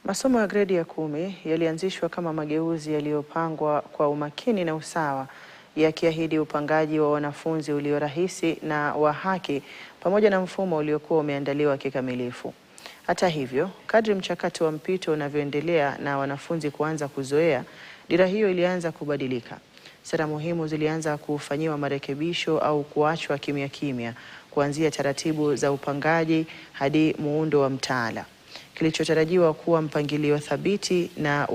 Masomo ya gredi ya 10 yalianzishwa kama mageuzi yaliyopangwa kwa umakini na usawa, yakiahidi upangaji wa wanafunzi ulio rahisi na wa haki pamoja na mfumo uliokuwa umeandaliwa kikamilifu. Hata hivyo, kadri mchakato wa mpito unavyoendelea na wanafunzi kuanza kuzoea, dira hiyo ilianza kubadilika. Sera muhimu zilianza kufanyiwa marekebisho au kuachwa kimya kimya, kuanzia taratibu za upangaji hadi muundo wa mtaala. Kilichotarajiwa kuwa mpangilio thabiti na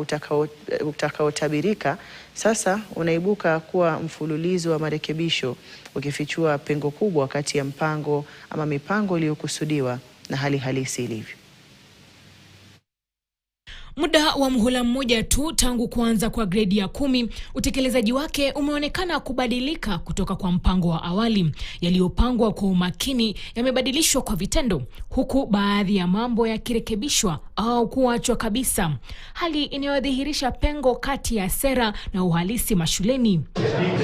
utakaotabirika sasa unaibuka kuwa mfululizo wa marekebisho, ukifichua pengo kubwa kati ya mipango iliyokusudiwa na hali halisi ilivyo. Muda wa mhula mmoja tu tangu kuanza kwa gredi ya 10, utekelezaji wake umeonekana kubadilika kutoka kwa mpango wa awali yaliyopangwa kwa umakini yamebadilishwa kwa vitendo, huku baadhi ya mambo yakirekebishwa au kuachwa kabisa, hali inayodhihirisha pengo kati ya sera na uhalisi mashuleni.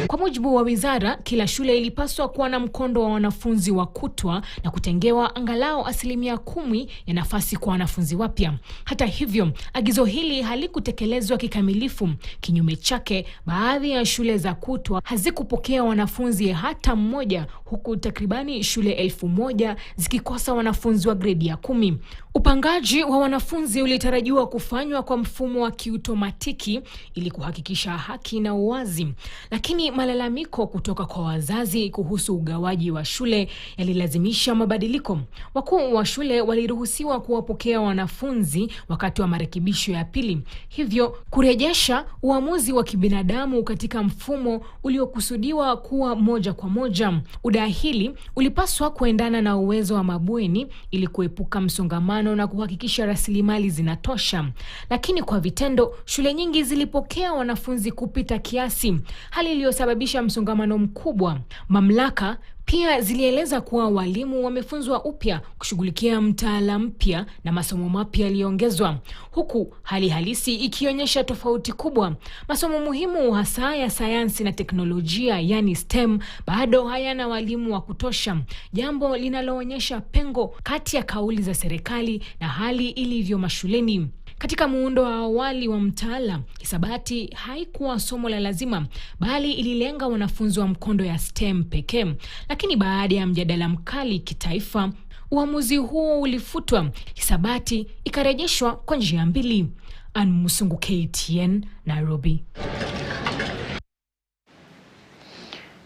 Kwa mujibu wa wizara, kila shule ilipaswa kuwa na mkondo wa wanafunzi wa kutwa na kutengewa angalau 10% ya nafasi kwa wanafunzi wapya. Hata hivyo, agizo hili halikutekelezwa kikamilifu. Kinyume chake, baadhi ya shule za kutwa hazikupokea wanafunzi hata mmoja, huku takribani shule 1000 zikikosa wanafunzi wa gredi ya 10. Upangaji wa wanafunzi ulitarajiwa kufanywa kwa mfumo wa kiutomatiki ili kuhakikisha haki na uwazi, lakini malalamiko kutoka kwa wazazi kuhusu ugawaji wa shule yalilazimisha mabadiliko. Wakuu wa shule waliruhusiwa kuwapokea wanafunzi wakati wa marekebisho ya pili, hivyo kurejesha uamuzi wa kibinadamu katika mfumo uliokusudiwa kuwa moja kwa moja. Udahili ulipaswa kuendana na uwezo wa mabweni ili kuepuka msongamano na kuhakikisha rasilimali zinatosha. Lakini kwa vitendo, shule nyingi zilipokea wanafunzi kupita kiasi, hali iliyosababisha msongamano mkubwa. Mamlaka pia zilieleza kuwa walimu wamefunzwa upya kushughulikia mtaala mpya na masomo mapya yaliongezwa, huku hali halisi ikionyesha tofauti kubwa. Masomo muhimu hasa ya sayansi na teknolojia, yani STEM, bado hayana walimu wa kutosha, jambo linaloonyesha pengo kati ya kauli za serikali na hali ilivyo mashuleni. Katika muundo wa awali wa mtaala, hisabati haikuwa somo la lazima, bali ililenga wanafunzi wa mkondo ya STEM pekee. Lakini baada ya mjadala mkali kitaifa, uamuzi huo ulifutwa, hisabati ikarejeshwa kwa njia mbili. Ann Musungu, KTN, Nairobi.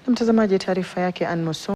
Mtazamaji, taarifa yake Ann Musungu.